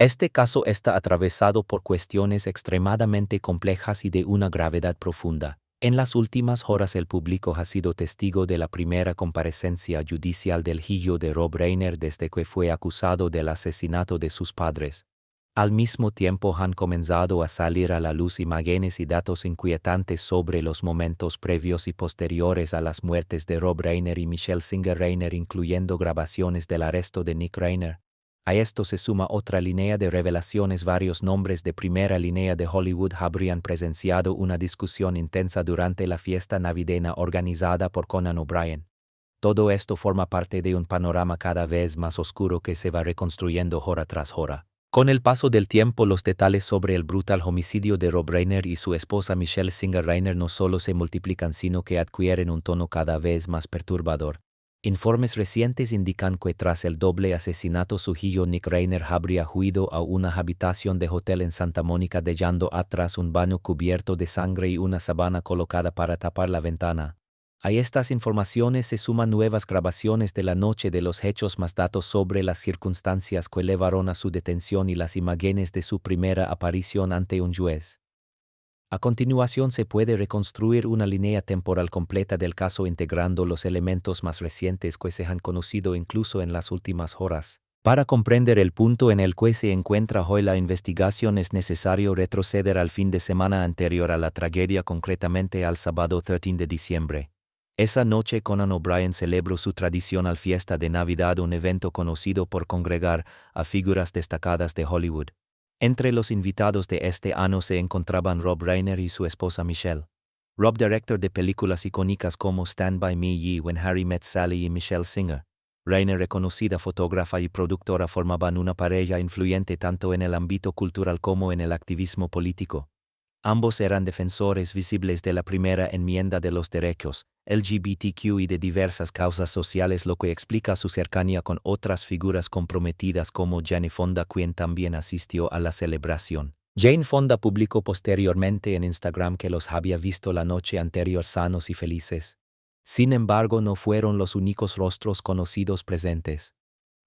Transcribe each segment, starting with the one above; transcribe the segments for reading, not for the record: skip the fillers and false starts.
Este caso está atravesado por cuestiones extremadamente complejas y de una gravedad profunda. En las últimas horas el público ha sido testigo de la primera comparecencia judicial del hijo de Rob Reiner desde que fue acusado del asesinato de sus padres. Al mismo tiempo han comenzado a salir a la luz imágenes y datos inquietantes sobre los momentos previos y posteriores a las muertes de Rob Reiner y Michelle Singer Reiner, incluyendo grabaciones del arresto de Nick Reiner. A esto se suma otra línea de revelaciones. Varios nombres de primera línea de Hollywood habrían presenciado una discusión intensa durante la fiesta navideña organizada por Conan O'Brien. Todo esto forma parte de un panorama cada vez más oscuro que se va reconstruyendo hora tras hora. Con el paso del tiempo, los detalles sobre el brutal homicidio de Rob Reiner y su esposa Michelle Singer Reiner no solo se multiplican, sino que adquieren un tono cada vez más perturbador. Informes recientes indican que tras el doble asesinato su hijo Nick Reiner habría huido a una habitación de hotel en Santa Mónica, dejando atrás un baño cubierto de sangre y una sábana colocada para tapar la ventana. A estas informaciones se suman nuevas grabaciones de la noche de los hechos, más datos sobre las circunstancias que llevaron a su detención y las imágenes de su primera aparición ante un juez. A continuación se puede reconstruir una línea temporal completa del caso, integrando los elementos más recientes que se han conocido incluso en las últimas horas. Para comprender el punto en el que se encuentra hoy la investigación es necesario retroceder al fin de semana anterior a la tragedia, concretamente al sábado 13 de diciembre. Esa noche Conan O'Brien celebró su tradicional fiesta de Navidad, un evento conocido por congregar a figuras destacadas de Hollywood. Entre los invitados de este año se encontraban Rob Reiner y su esposa Michelle. Rob, director de películas icónicas como Stand By Me y When Harry Met Sally, y Michelle Singer Reiner, reconocida fotógrafa y productora, formaban una pareja influyente tanto en el ámbito cultural como en el activismo político. Ambos eran defensores visibles de la primera enmienda de los derechos LGBTQ y de diversas causas sociales, lo que explica su cercanía con otras figuras comprometidas como Jane Fonda, quien también asistió a la celebración. Jane Fonda publicó posteriormente en Instagram que los había visto la noche anterior sanos y felices. Sin embargo, no fueron los únicos rostros conocidos presentes.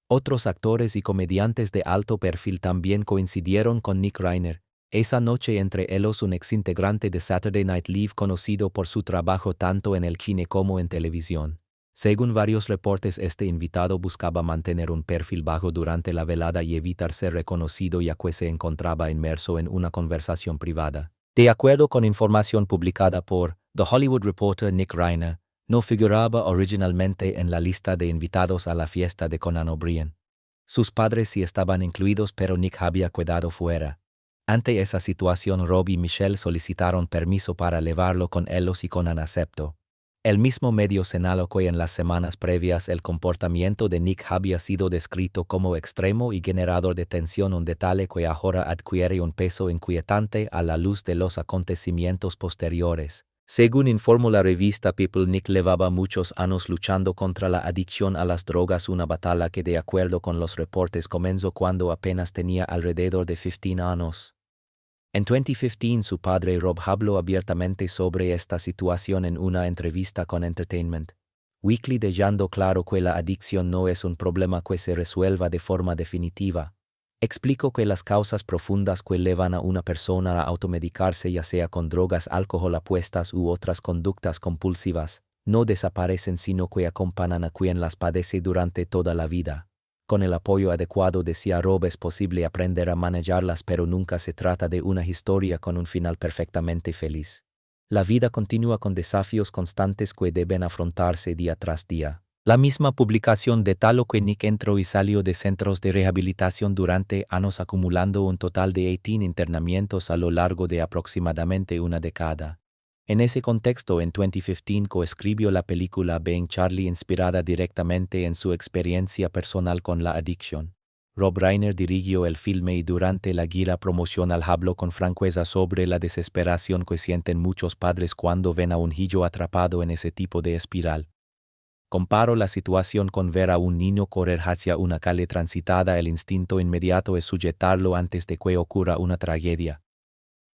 Otros actores y comediantes de alto perfil también coincidieron con Nick Reiner esa noche, entre ellos un exintegrante de Saturday Night Live conocido por su trabajo tanto en el cine como en televisión. Según varios reportes, este invitado buscaba mantener un perfil bajo durante la velada y evitar ser reconocido, ya que se encontraba inmerso en una conversación privada. De acuerdo con información publicada por The Hollywood Reporter, Nick Reiner no figuraba originalmente en la lista de invitados a la fiesta de Conan O'Brien. Sus padres sí estaban incluidos, pero Nick había quedado fuera. Ante esa situación, Rob y Michelle solicitaron permiso para llevarlo con ellos y Conan aceptó. El mismo medio señaló que en las semanas previas el comportamiento de Nick había sido descrito como extremo y generador de tensión, un detalle que ahora adquiere un peso inquietante a la luz de los acontecimientos posteriores. Según informó la revista People, Nick llevaba muchos años luchando contra la adicción a las drogas, una batalla que, de acuerdo con los reportes, comenzó cuando apenas tenía alrededor de 15 años. En 2015, su padre Rob habló abiertamente sobre esta situación en una entrevista con Entertainment Weekly, dejando claro que la adicción no es un problema que se resuelva de forma definitiva. Explicó que las causas profundas que llevan a una persona a automedicarse, ya sea con drogas, alcohol, apuestas u otras conductas compulsivas, no desaparecen, sino que acompañan a quien las padece durante toda la vida. Con el apoyo adecuado, decía Rob, es posible aprender a manejarlas, pero nunca se trata de una historia con un final perfectamente feliz. La vida continúa con desafíos constantes que deben afrontarse día tras día. La misma publicación detalló que Nick entró y salió de centros de rehabilitación durante años, acumulando un total de 18 internamientos a lo largo de aproximadamente una década. En ese contexto, en 2015 coescribió la película Being Charlie, inspirada directamente en su experiencia personal con la adicción. Rob Reiner dirigió el filme y durante la gira promocional habló con franqueza sobre la desesperación que sienten muchos padres cuando ven a un hijo atrapado en ese tipo de espiral. Comparo la situación con ver a un niño correr hacia una calle transitada. El instinto inmediato es sujetarlo antes de que ocurra una tragedia.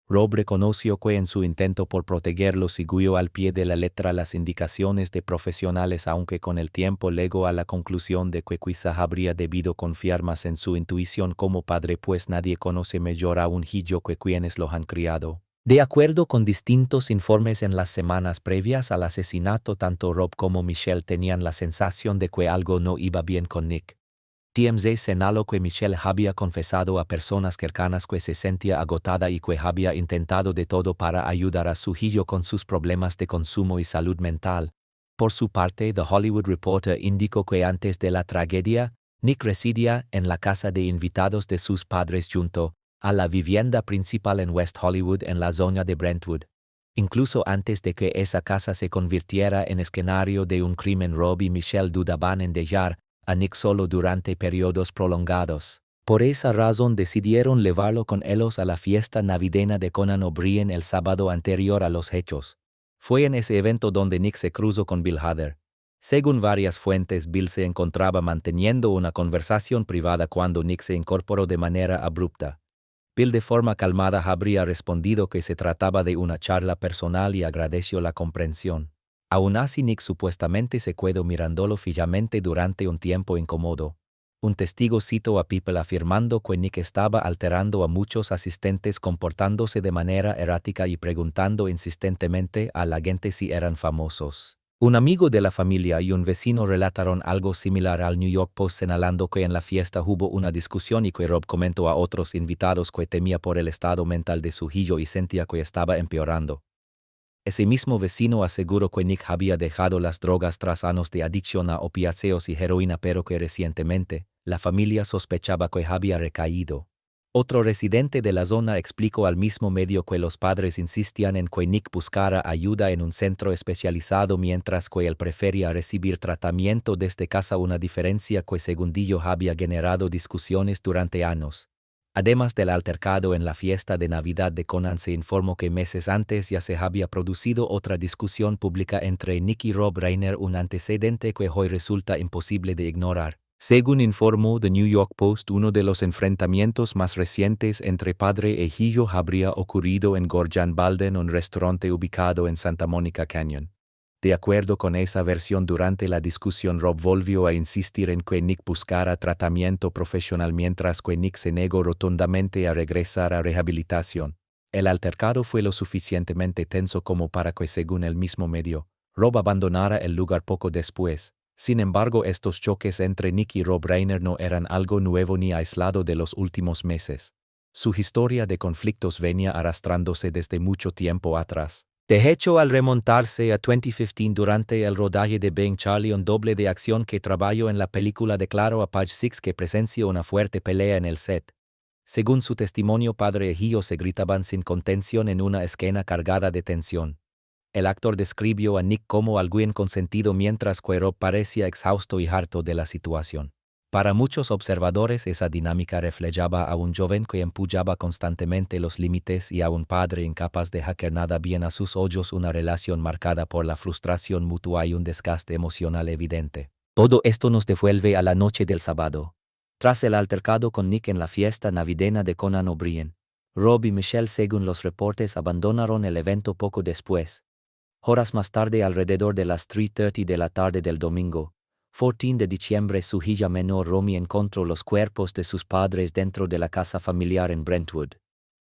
Rob reconoció que en su intento por protegerlo siguió al pie de la letra las indicaciones de profesionales, aunque con el tiempo llegó a la conclusión de que quizá habría debido confiar más en su intuición como padre, pues nadie conoce mejor a un hijo que quienes lo han criado. De acuerdo con distintos informes en las semanas previas al asesinato, tanto Rob como Michelle tenían la sensación de que algo no iba bien con Nick. TMZ señaló que Michelle había confesado a personas cercanas que se sentía agotada y que había intentado de todo para ayudar a su hijo con sus problemas de consumo y salud mental. Por su parte, The Hollywood Reporter indicó que antes de la tragedia, Nick residía en la casa de invitados de sus padres junto a la vivienda principal en West Hollywood, en la zona de Brentwood. Incluso antes de que esa casa se convirtiera en escenario de un crimen, Rob y Michelle dudaban en dejar a Nick solo durante periodos prolongados. Por esa razón decidieron llevarlo con ellos a la fiesta navideña de Conan O'Brien el sábado anterior a los hechos. Fue en ese evento donde Nick se cruzó con Bill Hader. Según varias fuentes, Bill se encontraba manteniendo una conversación privada cuando Nick se incorporó de manera abrupta. Bill de forma calmada habría respondido que se trataba de una charla personal y agradeció la comprensión. Aún así, Nick supuestamente se quedó mirándolo fijamente durante un tiempo incómodo. Un testigo citó a People afirmando que Nick estaba alterando a muchos asistentes, comportándose de manera errática y preguntando insistentemente a la gente si eran famosos. Un amigo de la familia y un vecino relataron algo similar al New York Post, señalando que en la fiesta hubo una discusión y que Rob comentó a otros invitados que temía por el estado mental de su hijo y sentía que estaba empeorando. Ese mismo vecino aseguró que Nick había dejado las drogas tras años de adicción a opiáceos y heroína, pero que recientemente la familia sospechaba que había recaído. Otro residente de la zona explicó al mismo medio que los padres insistían en que Nick buscara ayuda en un centro especializado mientras que él prefería recibir tratamiento desde casa, una diferencia que según dijo había generado discusiones durante años. Además del altercado en la fiesta de Navidad de Conan, se informó que meses antes ya se había producido otra discusión pública entre Nick y Rob Reiner, un antecedente que hoy resulta imposible de ignorar. Según informó The New York Post, uno de los enfrentamientos más recientes entre padre e hijo habría ocurrido en Gorjan Balden, un restaurante ubicado en Santa Monica Canyon. De acuerdo con esa versión, durante la discusión Rob volvió a insistir en que Nick buscara tratamiento profesional, mientras que Nick se negó rotundamente a regresar a rehabilitación. El altercado fue lo suficientemente tenso como para que, según el mismo medio, Rob abandonara el lugar poco después. Sin embargo, estos choques entre Nick y Rob Reiner no eran algo nuevo ni aislado de los últimos meses. Su historia de conflictos venía arrastrándose desde mucho tiempo atrás. De hecho, al remontarse a 2015 durante el rodaje de Being Charlie, un doble de acción que trabajó en la película, declaró a Page Six que presenció una fuerte pelea en el set. Según su testimonio, padre e hijo se gritaban sin contención en una escena cargada de tensión. El actor describió a Nick como alguien consentido, mientras que Rob parecía exhausto y harto de la situación. Para muchos observadores, esa dinámica reflejaba a un joven que empujaba constantemente los límites y a un padre incapaz de hacer nada bien a sus ojos, una relación marcada por la frustración mutua y un desgaste emocional evidente. Todo esto nos devuelve a la noche del sábado. Tras el altercado con Nick en la fiesta navideña de Conan O'Brien, Rob y Michelle, según los reportes, abandonaron el evento poco después. Horas más tarde, alrededor de las 3:30 de la tarde del domingo, 14 de diciembre, su hija menor Romy encontró los cuerpos de sus padres dentro de la casa familiar en Brentwood.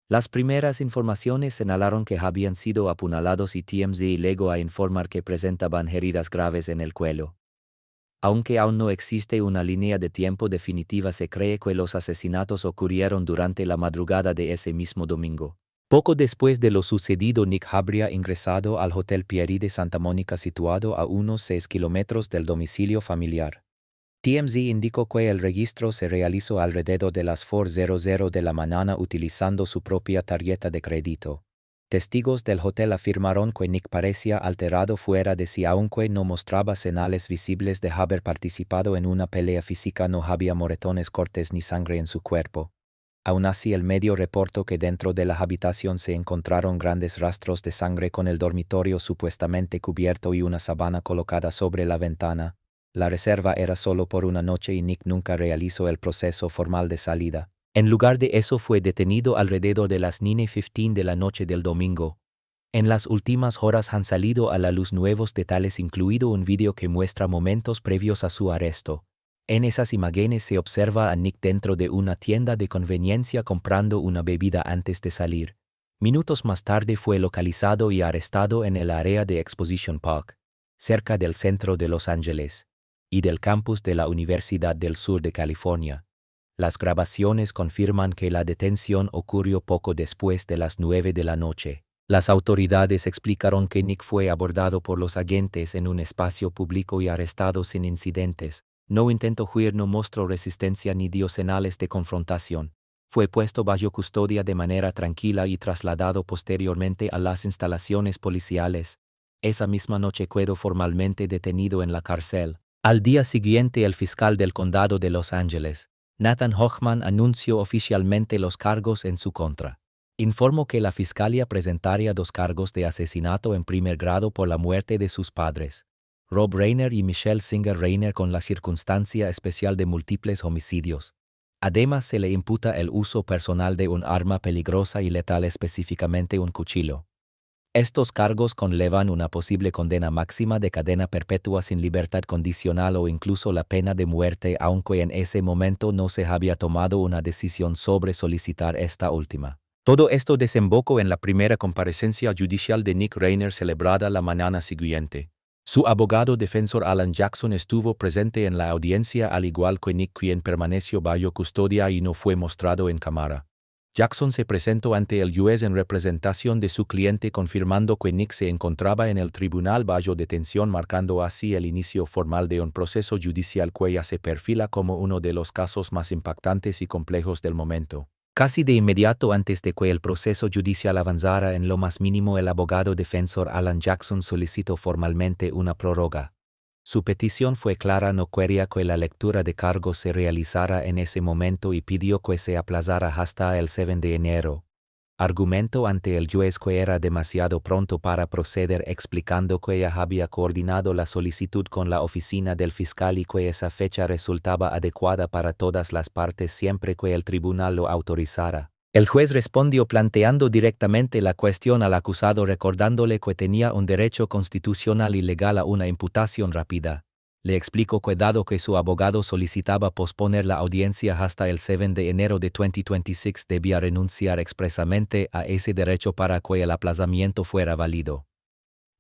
Las primeras informaciones señalaron que habían sido apuñalados y TMZ llegó a informar que presentaban heridas graves en el cuello. Aunque aún no existe una línea de tiempo definitiva, se cree que los asesinatos ocurrieron durante la madrugada de ese mismo domingo. Poco después de lo sucedido, Nick habría ingresado al Hotel Pierre de Santa Mónica, situado a unos 6 kilómetros del domicilio familiar. TMZ indicó que el registro se realizó alrededor de las 4:00 de la mañana utilizando su propia tarjeta de crédito. Testigos del hotel afirmaron que Nick parecía alterado fuera de sí, aunque no mostraba señales visibles de haber participado en una pelea física. No había moretones, cortes ni sangre en su cuerpo. Aún así, el medio reportó que dentro de la habitación se encontraron grandes rastros de sangre, con el dormitorio supuestamente cubierto y una sábana colocada sobre la ventana. La reserva era solo por una noche y Nick nunca realizó el proceso formal de salida. En lugar de eso fue detenido alrededor de las 9:15 de la noche del domingo. En las últimas horas han salido a la luz nuevos detalles, incluido un vídeo que muestra momentos previos a su arresto. En esas imágenes se observa a Nick dentro de una tienda de conveniencia comprando una bebida antes de salir. Minutos más tarde fue localizado y arrestado en el área de Exposition Park, cerca del centro de Los Ángeles, y del campus de la Universidad del Sur de California. Las grabaciones confirman que la detención ocurrió poco después de las 9 de la noche. Las autoridades explicaron que Nick fue abordado por los agentes en un espacio público y arrestado sin incidentes. No intentó huir, no mostró resistencia ni dio señales de confrontación. Fue puesto bajo custodia de manera tranquila y trasladado posteriormente a las instalaciones policiales. Esa misma noche quedó formalmente detenido en la cárcel. Al día siguiente, el fiscal del condado de Los Ángeles, Nathan Hochman, anunció oficialmente los cargos en su contra. Informó que la fiscalía presentaría 2 cargos de asesinato en primer grado por la muerte de sus padres, Rob Reiner y Michelle Singer Reiner, con la circunstancia especial de múltiples homicidios. Además, se le imputa el uso personal de un arma peligrosa y letal, específicamente un cuchillo. Estos cargos conllevan una posible condena máxima de cadena perpetua sin libertad condicional o incluso la pena de muerte, aunque en ese momento no se había tomado una decisión sobre solicitar esta última. Todo esto desembocó en la primera comparecencia judicial de Nick Reiner, celebrada la mañana siguiente. Su abogado defensor Alan Jackson estuvo presente en la audiencia, al igual que Nick, quien permaneció bajo custodia y no fue mostrado en cámara. Jackson se presentó ante el juez en representación de su cliente, confirmando que Nick se encontraba en el tribunal bajo detención, marcando así el inicio formal de un proceso judicial que ya se perfila como uno de los casos más impactantes y complejos del momento. Casi de inmediato antes de que el proceso judicial avanzara en lo más mínimo, el abogado defensor Alan Jackson solicitó formalmente una prórroga. Su petición fue clara: no quería que la lectura de cargos se realizara en ese momento y pidió que se aplazara hasta el 7 de enero. Argumentó ante el juez que era demasiado pronto para proceder, explicando que ella había coordinado la solicitud con la oficina del fiscal y que esa fecha resultaba adecuada para todas las partes siempre que el tribunal lo autorizara. El juez respondió planteando directamente la cuestión al acusado, recordándole que tenía un derecho constitucional y legal a una imputación rápida. Le explicó que dado que su abogado solicitaba posponer la audiencia hasta el 7 de enero de 2026, debía renunciar expresamente a ese derecho para que el aplazamiento fuera válido.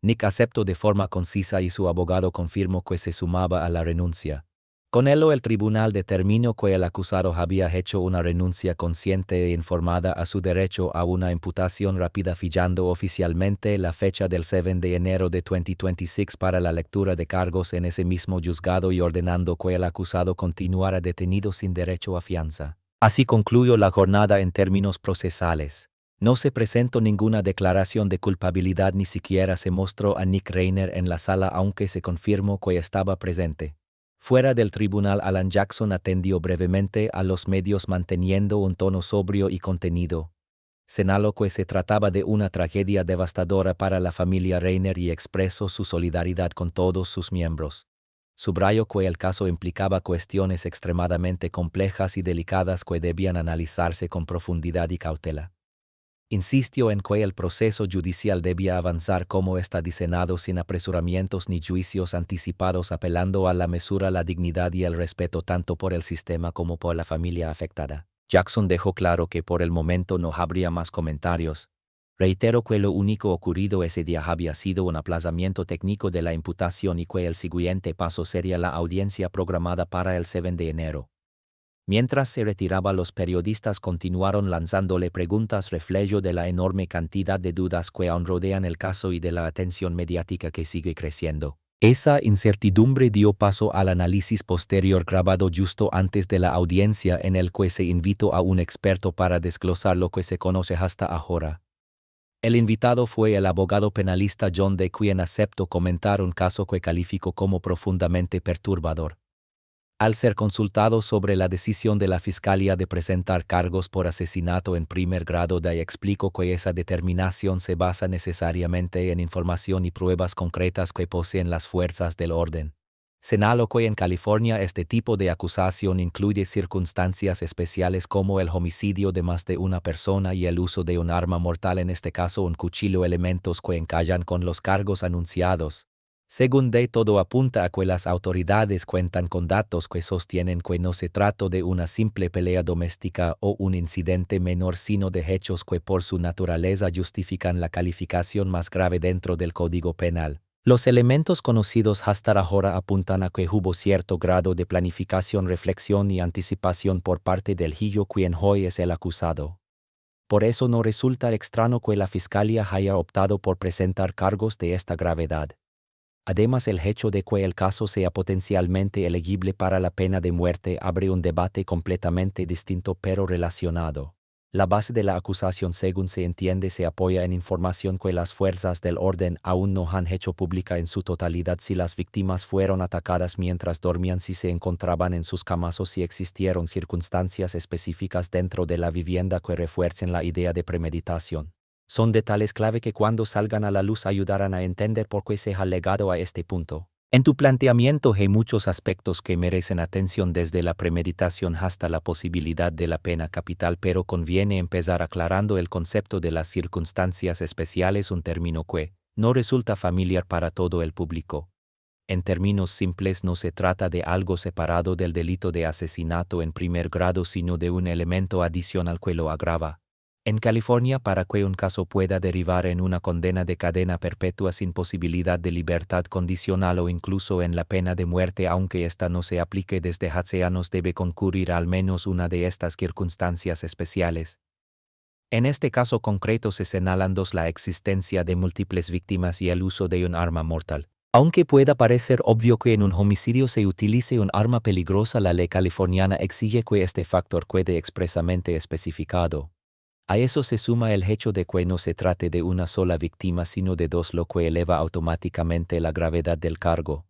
Nick aceptó de forma concisa y su abogado confirmó que se sumaba a la renuncia. Con ello, el tribunal determinó que el acusado había hecho una renuncia consciente e informada a su derecho a una imputación rápida, fijando oficialmente la fecha del 7 de enero de 2026 para la lectura de cargos en ese mismo juzgado y ordenando que el acusado continuara detenido sin derecho a fianza. Así concluyó la jornada en términos procesales. No se presentó ninguna declaración de culpabilidad, ni siquiera se mostró a Nick Reiner en la sala, aunque se confirmó que estaba presente. Fuera del tribunal, Alan Jackson atendió brevemente a los medios manteniendo un tono sobrio y contenido. Señaló que se trataba de una tragedia devastadora para la familia Reiner y expresó su solidaridad con todos sus miembros. Subrayó que el caso implicaba cuestiones extremadamente complejas y delicadas que debían analizarse con profundidad y cautela. Insistió en que el proceso judicial debía avanzar como está diseñado, sin apresuramientos ni juicios anticipados, apelando a la mesura, la dignidad y el respeto tanto por el sistema como por la familia afectada. Jackson dejó claro que por el momento no habría más comentarios. Reiteró que lo único ocurrido ese día había sido un aplazamiento técnico de la imputación y que el siguiente paso sería la audiencia programada para el 7 de enero. Mientras se retiraba, los periodistas continuaron lanzándole preguntas, reflejo de la enorme cantidad de dudas que aún rodean el caso y de la atención mediática que sigue creciendo. Esa incertidumbre dio paso al análisis posterior grabado justo antes de la audiencia, en el que se invitó a un experto para desglosar lo que se conoce hasta ahora. El invitado fue el abogado penalista John Day, quien aceptó comentar un caso que calificó como profundamente perturbador. Al ser consultado sobre la decisión de la Fiscalía de presentar cargos por asesinato en primer grado, Day explicó que esa determinación se basa necesariamente en información y pruebas concretas que poseen las fuerzas del orden. Señaló que en California este tipo de acusación incluye circunstancias especiales como el homicidio de más de una persona y el uso de un arma mortal, en este caso un cuchillo, elementos que encajan con los cargos anunciados. Según de todo apunta a que las autoridades cuentan con datos que sostienen que no se trató de una simple pelea doméstica o un incidente menor, sino de hechos que por su naturaleza justifican la calificación más grave dentro del Código Penal. Los elementos conocidos hasta ahora apuntan a que hubo cierto grado de planificación, reflexión y anticipación por parte del Hillo, quien hoy es el acusado. Por eso no resulta extraño que la Fiscalía haya optado por presentar cargos de esta gravedad. Además, el hecho de que el caso sea potencialmente elegible para la pena de muerte abre un debate completamente distinto pero relacionado. La base de la acusación, según se entiende, se apoya en información que las fuerzas del orden aún no han hecho pública en su totalidad: si las víctimas fueron atacadas mientras dormían, si se encontraban en sus camas o si existieron circunstancias específicas dentro de la vivienda que refuercen la idea de premeditación. Son detalles clave que cuando salgan a la luz ayudarán a entender por qué se ha llegado a este punto. En tu planteamiento hay muchos aspectos que merecen atención, desde la premeditación hasta la posibilidad de la pena capital, pero conviene empezar aclarando el concepto de las circunstancias especiales, un término que no resulta familiar para todo el público. En términos simples, no se trata de algo separado del delito de asesinato en primer grado, sino de un elemento adicional que lo agrava. En California, para que un caso pueda derivar en una condena de cadena perpetua sin posibilidad de libertad condicional o incluso en la pena de muerte, aunque ésta no se aplique desde hace años, debe concurrir al menos una de estas circunstancias especiales. En este caso concreto se señalan dos: la existencia de múltiples víctimas y el uso de un arma mortal. Aunque pueda parecer obvio que en un homicidio se utilice un arma peligrosa, la ley californiana exige que este factor quede expresamente especificado. A eso se suma el hecho de que no se trate de una sola víctima sino de dos, lo que eleva automáticamente la gravedad del cargo.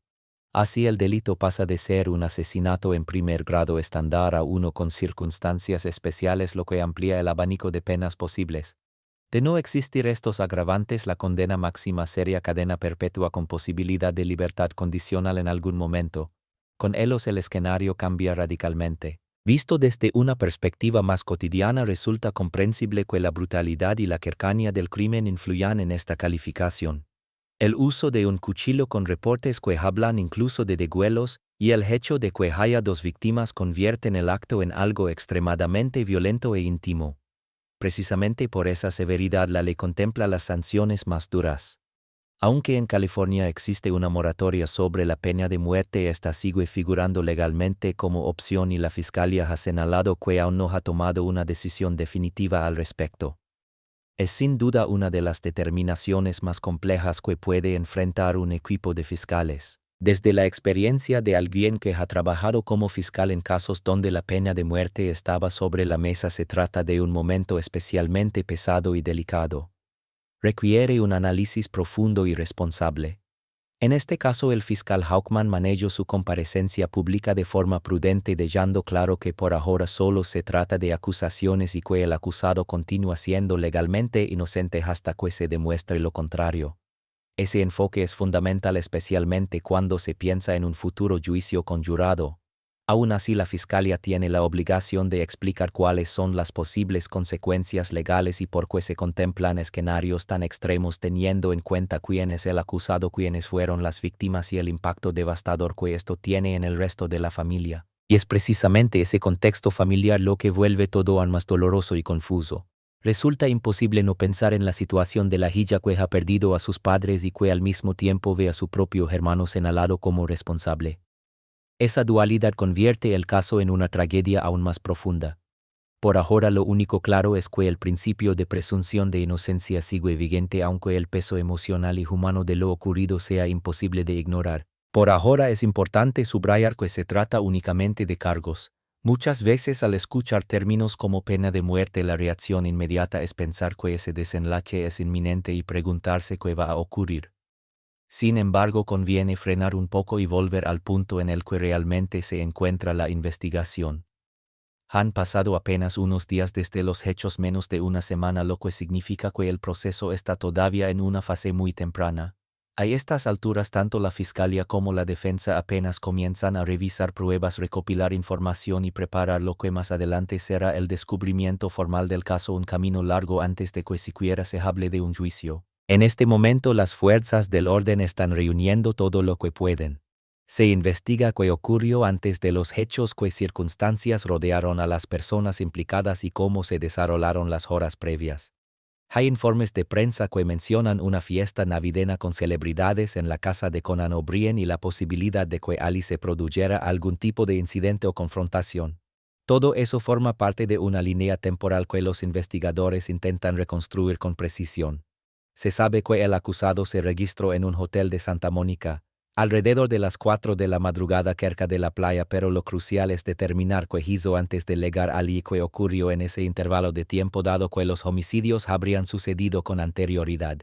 Así, el delito pasa de ser un asesinato en primer grado estándar a uno con circunstancias especiales, lo que amplía el abanico de penas posibles. De no existir estos agravantes, la condena máxima sería cadena perpetua con posibilidad de libertad condicional en algún momento. Con ellos el escenario cambia radicalmente. Visto desde una perspectiva más cotidiana, resulta comprensible que la brutalidad y la cercanía del crimen influyan en esta calificación. El uso de un cuchillo, con reportes que hablan incluso de degüellos, y el hecho de que haya dos víctimas convierten el acto en algo extremadamente violento e íntimo. Precisamente por esa severidad la ley contempla las sanciones más duras. Aunque en California existe una moratoria sobre la pena de muerte, esta sigue figurando legalmente como opción y la Fiscalía ha señalado que aún no ha tomado una decisión definitiva al respecto. Es sin duda una de las determinaciones más complejas que puede enfrentar un equipo de fiscales. Desde la experiencia de alguien que ha trabajado como fiscal en casos donde la pena de muerte estaba sobre la mesa, se trata de un momento especialmente pesado y delicado. Requiere un análisis profundo y responsable. En este caso, el fiscal Hawkman manejó su comparecencia pública de forma prudente, dejando claro que por ahora solo se trata de acusaciones y que el acusado continúa siendo legalmente inocente hasta que se demuestre lo contrario. Ese enfoque es fundamental, especialmente cuando se piensa en un futuro juicio con jurado. Aún así, la Fiscalía tiene la obligación de explicar cuáles son las posibles consecuencias legales y por qué se contemplan escenarios tan extremos, teniendo en cuenta quién es el acusado, quiénes fueron las víctimas y el impacto devastador que esto tiene en el resto de la familia. Y es precisamente ese contexto familiar lo que vuelve todo aún más doloroso y confuso. Resulta imposible no pensar en la situación de la hija que ha perdido a sus padres y que al mismo tiempo ve a su propio hermano señalado como responsable. Esa dualidad convierte el caso en una tragedia aún más profunda. Por ahora, lo único claro es que el principio de presunción de inocencia sigue vigente, aunque el peso emocional y humano de lo ocurrido sea imposible de ignorar. Por ahora es importante subrayar que se trata únicamente de cargos. Muchas veces, al escuchar términos como pena de muerte, la reacción inmediata es pensar que ese desenlace es inminente y preguntarse qué va a ocurrir. Sin embargo, conviene frenar un poco y volver al punto en el que realmente se encuentra la investigación. Han pasado apenas unos días desde los hechos, menos de una semana, lo que significa que el proceso está todavía en una fase muy temprana. A estas alturas tanto la Fiscalía como la defensa apenas comienzan a revisar pruebas, recopilar información y preparar lo que más adelante será el descubrimiento formal del caso, un camino largo antes de que siquiera se hable de un juicio. En este momento las fuerzas del orden están reuniendo todo lo que pueden. Se investiga qué ocurrió antes de los hechos, qué circunstancias rodearon a las personas implicadas y cómo se desarrollaron las horas previas. Hay informes de prensa que mencionan una fiesta navideña con celebridades en la casa de Conan O'Brien y la posibilidad de que allí se produjera algún tipo de incidente o confrontación. Todo eso forma parte de una línea temporal que los investigadores intentan reconstruir con precisión. Se sabe que el acusado se registró en un hotel de Santa Mónica, alrededor de las 4 de la madrugada cerca de la playa, pero lo crucial es determinar qué hizo antes de llegar allí y qué ocurrió en ese intervalo de tiempo, dado que los homicidios habrían sucedido con anterioridad.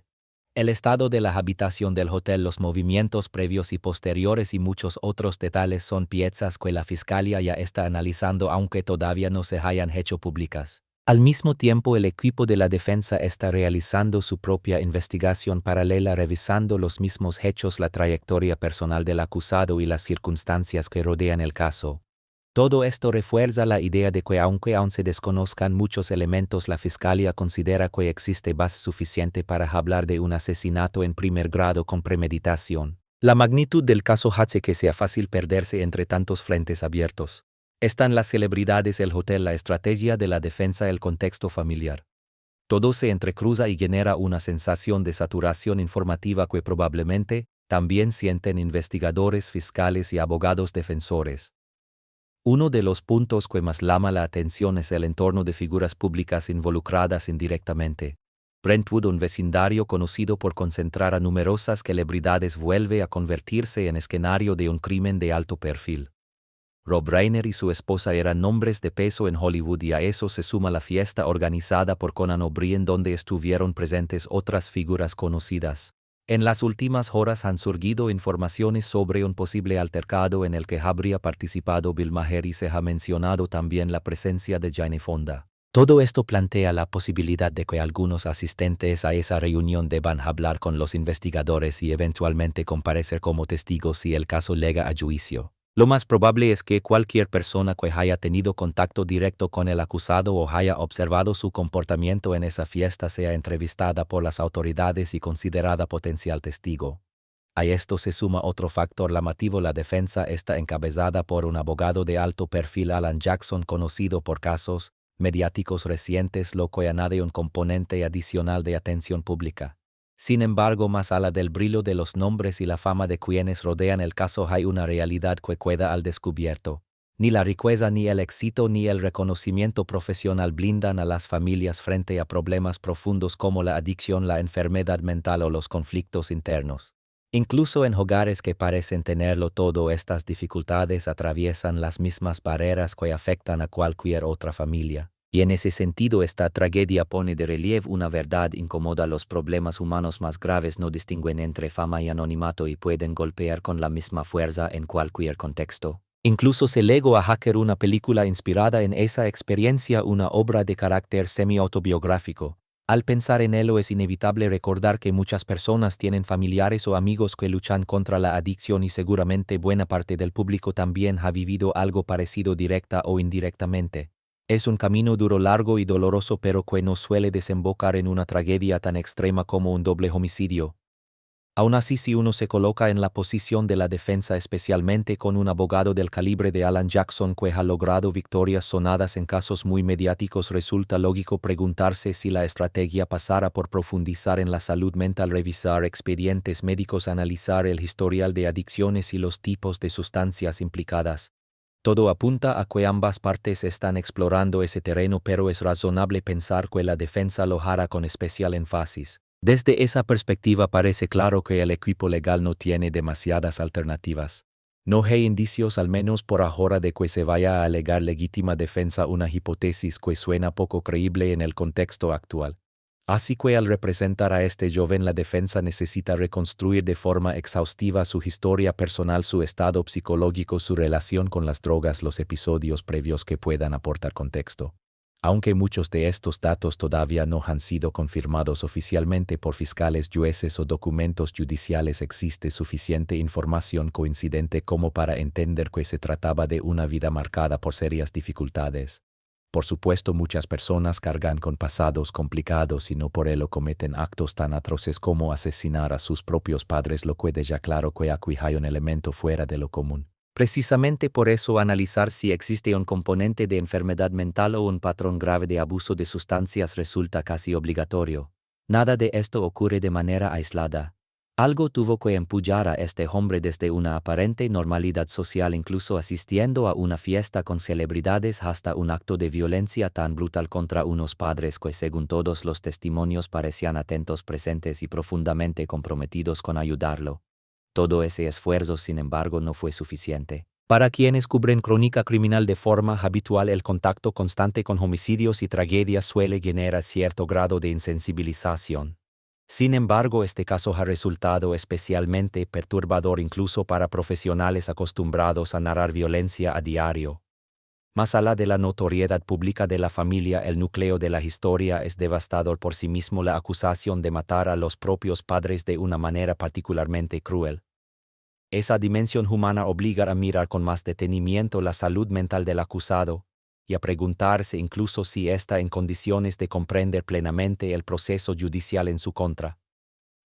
El estado de la habitación del hotel, los movimientos previos y posteriores y muchos otros detalles son piezas que la Fiscalía ya está analizando, aunque todavía no se hayan hecho públicas. Al mismo tiempo, el equipo de la defensa está realizando su propia investigación paralela, revisando los mismos hechos, la trayectoria personal del acusado y las circunstancias que rodean el caso. Todo esto refuerza la idea de que aunque aún se desconozcan muchos elementos, la Fiscalía considera que existe base suficiente para hablar de un asesinato en primer grado con premeditación. La magnitud del caso hace que sea fácil perderse entre tantos frentes abiertos. Están las celebridades, el hotel, la estrategia de la defensa, el contexto familiar. Todo se entrecruza y genera una sensación de saturación informativa que probablemente también sienten investigadores, fiscales y abogados defensores. Uno de los puntos que más llama la atención es el entorno de figuras públicas involucradas indirectamente. Brentwood, un vecindario conocido por concentrar a numerosas celebridades, vuelve a convertirse en escenario de un crimen de alto perfil. Rob Reiner y su esposa eran nombres de peso en Hollywood, y a eso se suma la fiesta organizada por Conan O'Brien, donde estuvieron presentes otras figuras conocidas. En las últimas horas han surgido informaciones sobre un posible altercado en el que habría participado Bill Maher y se ha mencionado también la presencia de Jane Fonda. Todo esto plantea la posibilidad de que algunos asistentes a esa reunión deban hablar con los investigadores y eventualmente comparecer como testigos si el caso llega a juicio. Lo más probable es que cualquier persona que haya tenido contacto directo con el acusado o haya observado su comportamiento en esa fiesta sea entrevistada por las autoridades y considerada potencial testigo. A esto se suma otro factor llamativo: la defensa está encabezada por un abogado de alto perfil, Alan Jackson, conocido por casos mediáticos recientes, lo que añade un componente adicional de atención pública. Sin embargo, más allá del brillo de los nombres y la fama de quienes rodean el caso, hay una realidad que queda al descubierto. Ni la riqueza, ni el éxito, ni el reconocimiento profesional blindan a las familias frente a problemas profundos como la adicción, la enfermedad mental o los conflictos internos. Incluso en hogares que parecen tenerlo todo, estas dificultades atraviesan las mismas barreras que afectan a cualquier otra familia. Y en ese sentido, esta tragedia pone de relieve una verdad incómoda: los problemas humanos más graves no distinguen entre fama y anonimato y pueden golpear con la misma fuerza en cualquier contexto. Incluso se legó a Hacker, una película inspirada en esa experiencia, una obra de carácter semi-autobiográfico. Al pensar en ello, es inevitable recordar que muchas personas tienen familiares o amigos que luchan contra la adicción, y seguramente buena parte del público también ha vivido algo parecido directa o indirectamente. Es un camino duro, largo y doloroso, pero que no suele desembocar en una tragedia tan extrema como un doble homicidio. Aún así, si uno se coloca en la posición de la defensa, especialmente con un abogado del calibre de Alan Jackson, que ha logrado victorias sonadas en casos muy mediáticos, resulta lógico preguntarse si la estrategia pasara por profundizar en la salud mental, revisar expedientes médicos, analizar el historial de adicciones y los tipos de sustancias implicadas. Todo apunta a que ambas partes están explorando ese terreno, pero es razonable pensar que la defensa lo hará con especial énfasis. Desde esa perspectiva, parece claro que el equipo legal no tiene demasiadas alternativas. No hay indicios, al menos por ahora, de que se vaya a alegar legítima defensa, una hipótesis que suena poco creíble en el contexto actual. Así que al representar a este joven, la defensa necesita reconstruir de forma exhaustiva su historia personal, su estado psicológico, su relación con las drogas, los episodios previos que puedan aportar contexto. Aunque muchos de estos datos todavía no han sido confirmados oficialmente por fiscales, jueces o documentos judiciales, existe suficiente información coincidente como para entender que se trataba de una vida marcada por serias dificultades. Por supuesto, muchas personas cargan con pasados complicados y no por ello cometen actos tan atroces como asesinar a sus propios padres, lo que deja claro que aquí hay un elemento fuera de lo común. Precisamente por eso, analizar si existe un componente de enfermedad mental o un patrón grave de abuso de sustancias resulta casi obligatorio. Nada de esto ocurre de manera aislada. Algo tuvo que empujar a este hombre desde una aparente normalidad social, incluso asistiendo a una fiesta con celebridades, hasta un acto de violencia tan brutal contra unos padres que, según todos los testimonios, parecían atentos, presentes y profundamente comprometidos con ayudarlo. Todo ese esfuerzo, sin embargo, no fue suficiente. Para quienes cubren crónica criminal de forma habitual, el contacto constante con homicidios y tragedias suele generar cierto grado de insensibilización. Sin embargo, este caso ha resultado especialmente perturbador incluso para profesionales acostumbrados a narrar violencia a diario. Más allá de la notoriedad pública de la familia, el núcleo de la historia es devastador por sí mismo. La acusación de matar a los propios padres de una manera particularmente cruel. Esa dimensión humana obliga a mirar con más detenimiento la salud mental del acusado y a preguntarse incluso si está en condiciones de comprender plenamente el proceso judicial en su contra.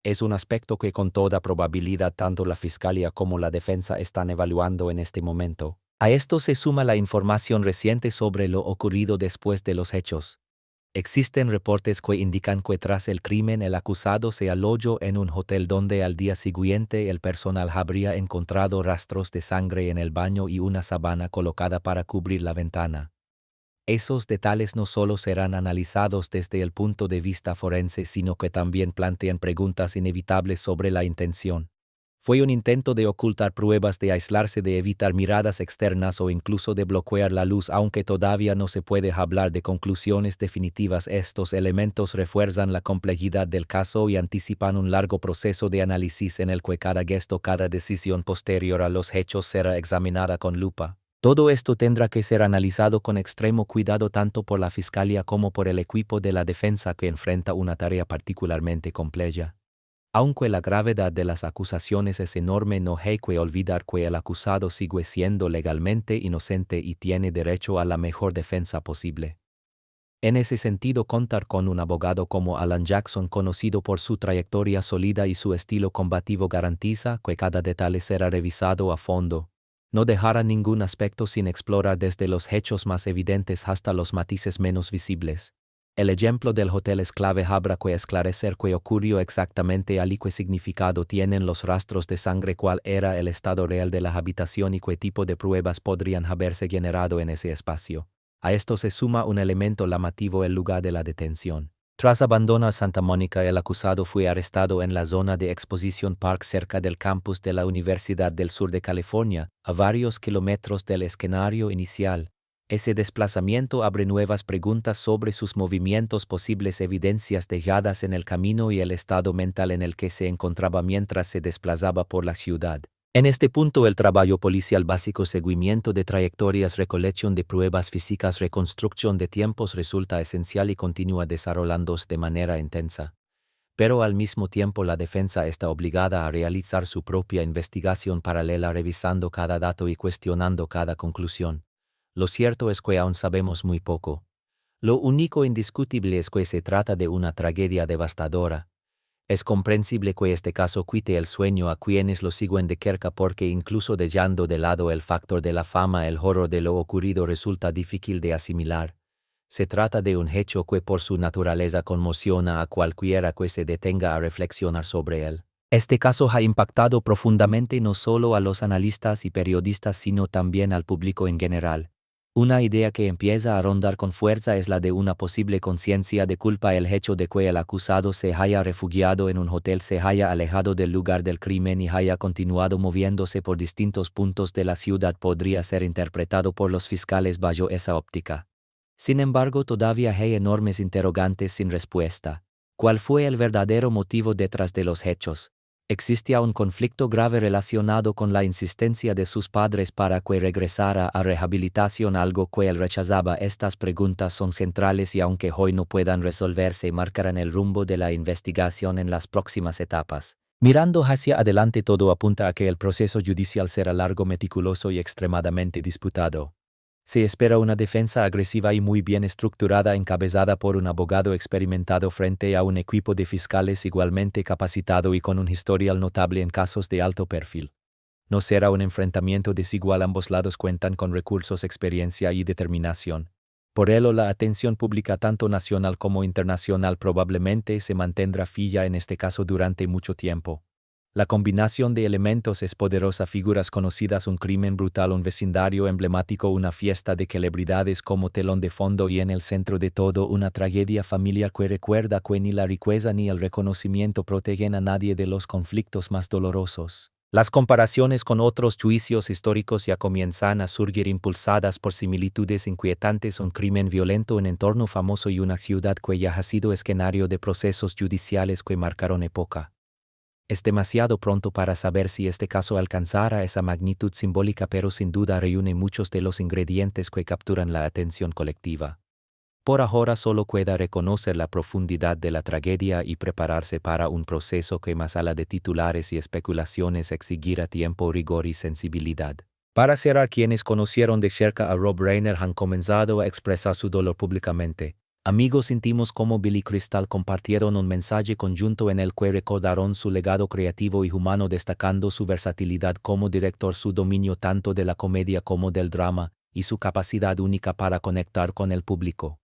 Es un aspecto que con toda probabilidad tanto la Fiscalía como la defensa están evaluando en este momento. A esto se suma la información reciente sobre lo ocurrido después de los hechos. Existen reportes que indican que tras el crimen el acusado se alojó en un hotel donde al día siguiente el personal habría encontrado rastros de sangre en el baño y una sábana colocada para cubrir la ventana. Esos detalles no solo serán analizados desde el punto de vista forense, sino que también plantean preguntas inevitables sobre la intención. ¿Fue un intento de ocultar pruebas, de aislarse, de evitar miradas externas o incluso de bloquear la luz? Aunque todavía no se puede hablar de conclusiones definitivas, estos elementos refuerzan la complejidad del caso y anticipan un largo proceso de análisis en el que cada gesto, cada decisión posterior a los hechos será examinada con lupa. Todo esto tendrá que ser analizado con extremo cuidado tanto por la Fiscalía como por el equipo de la defensa, que enfrenta una tarea particularmente compleja. Aunque la gravedad de las acusaciones es enorme, no hay que olvidar que el acusado sigue siendo legalmente inocente y tiene derecho a la mejor defensa posible. En ese sentido, contar con un abogado como Alan Jackson, conocido por su trayectoria sólida y su estilo combativo, garantiza que cada detalle será revisado a fondo. No dejará ningún aspecto sin explorar, desde los hechos más evidentes hasta los matices menos visibles. El ejemplo del hotel es clave. Habrá que esclarecer qué ocurrió exactamente allí, qué significado tienen los rastros de sangre, cuál era el estado real de la habitación y qué tipo de pruebas podrían haberse generado en ese espacio. A esto se suma un elemento llamativo: el lugar de la detención. Tras abandonar Santa Mónica, el acusado fue arrestado en la zona de Exposition Park, cerca del campus de la Universidad del Sur de California, a varios kilómetros del escenario inicial. Ese desplazamiento abre nuevas preguntas sobre sus movimientos, posibles evidencias dejadas en el camino y el estado mental en el que se encontraba mientras se desplazaba por la ciudad. En este punto, el trabajo policial básico, seguimiento de trayectorias, recolección de pruebas físicas, reconstrucción de tiempos, resulta esencial y continúa desarrollándose de manera intensa. Pero al mismo tiempo, la defensa está obligada a realizar su propia investigación paralela, revisando cada dato y cuestionando cada conclusión. Lo cierto es que aún sabemos muy poco. Lo único indiscutible es que se trata de una tragedia devastadora. Es comprensible que este caso quite el sueño a quienes lo siguen de cerca, porque incluso dejando de lado el factor de la fama, el horror de lo ocurrido resulta difícil de asimilar. Se trata de un hecho que por su naturaleza conmociona a cualquiera que se detenga a reflexionar sobre él. Este caso ha impactado profundamente no solo a los analistas y periodistas, sino también al público en general. Una idea que empieza a rondar con fuerza es la de una posible conciencia de culpa. El hecho de que el acusado se haya refugiado en un hotel, se haya alejado del lugar del crimen y haya continuado moviéndose por distintos puntos de la ciudad podría ser interpretado por los fiscales bajo esa óptica. Sin embargo, todavía hay enormes interrogantes sin respuesta. ¿Cuál fue el verdadero motivo detrás de los hechos? Existía un conflicto grave relacionado con la insistencia de sus padres para que regresara a rehabilitación, algo que él rechazaba. Estas preguntas son centrales y aunque hoy no puedan resolverse, marcarán el rumbo de la investigación en las próximas etapas. Mirando hacia adelante, todo apunta a que el proceso judicial será largo, meticuloso y extremadamente disputado. Se espera una defensa agresiva y muy bien estructurada, encabezada por un abogado experimentado frente a un equipo de fiscales igualmente capacitado y con un historial notable en casos de alto perfil. No será un enfrentamiento desigual, ambos lados cuentan con recursos, experiencia y determinación. Por ello, la atención pública tanto nacional como internacional probablemente se mantendrá fija en este caso durante mucho tiempo. La combinación de elementos es poderosa: figuras conocidas, un crimen brutal, un vecindario emblemático, una fiesta de celebridades como telón de fondo y en el centro de todo una tragedia familiar que recuerda que ni la riqueza ni el reconocimiento protegen a nadie de los conflictos más dolorosos. Las comparaciones con otros juicios históricos ya comienzan a surgir, impulsadas por similitudes inquietantes: un crimen violento, un entorno famoso y una ciudad que ya ha sido escenario de procesos judiciales que marcaron época. Es demasiado pronto para saber si este caso alcanzará esa magnitud simbólica, pero sin duda reúne muchos de los ingredientes que capturan la atención colectiva. Por ahora solo queda reconocer la profundidad de la tragedia y prepararse para un proceso que, más allá de titulares y especulaciones, exigirá tiempo, rigor y sensibilidad. Para cerrar, quienes conocieron de cerca a Rob Reiner han comenzado a expresar su dolor públicamente. Amigos íntimos como Billy Crystal compartieron un mensaje conjunto en el que recordaron su legado creativo y humano, destacando su versatilidad como director, su dominio tanto de la comedia como del drama, y su capacidad única para conectar con el público.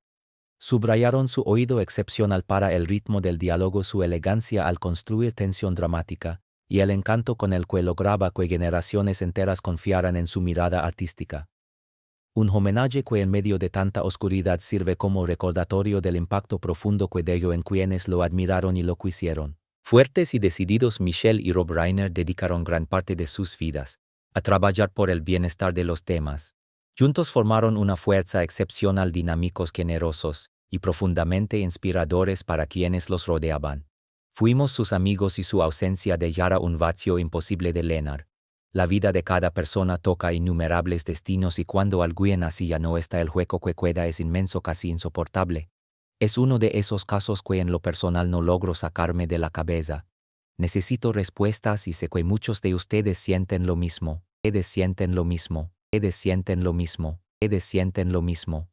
Subrayaron su oído excepcional para el ritmo del diálogo, su elegancia al construir tensión dramática, y el encanto con el que lograba que generaciones enteras confiaran en su mirada artística. Un homenaje que en medio de tanta oscuridad sirve como recordatorio del impacto profundo que dejó en quienes lo admiraron y lo quisieron. Fuertes y decididos, Michelle y Rob Reiner dedicaron gran parte de sus vidas a trabajar por el bienestar de los demás. Juntos formaron una fuerza excepcional, dinámicos, generosos y profundamente inspiradores para quienes los rodeaban. Fuimos sus amigos y su ausencia dejará un vacío imposible de llenar. La vida de cada persona toca innumerables destinos y cuando alguien así ya no está, el hueco que queda es inmenso, casi insoportable. Es uno de esos casos que en lo personal no logro sacarme de la cabeza. Necesito respuestas y sé que muchos de ustedes sienten lo mismo. Ustedes sienten lo mismo. Ustedes sienten lo mismo. Ustedes sienten lo mismo.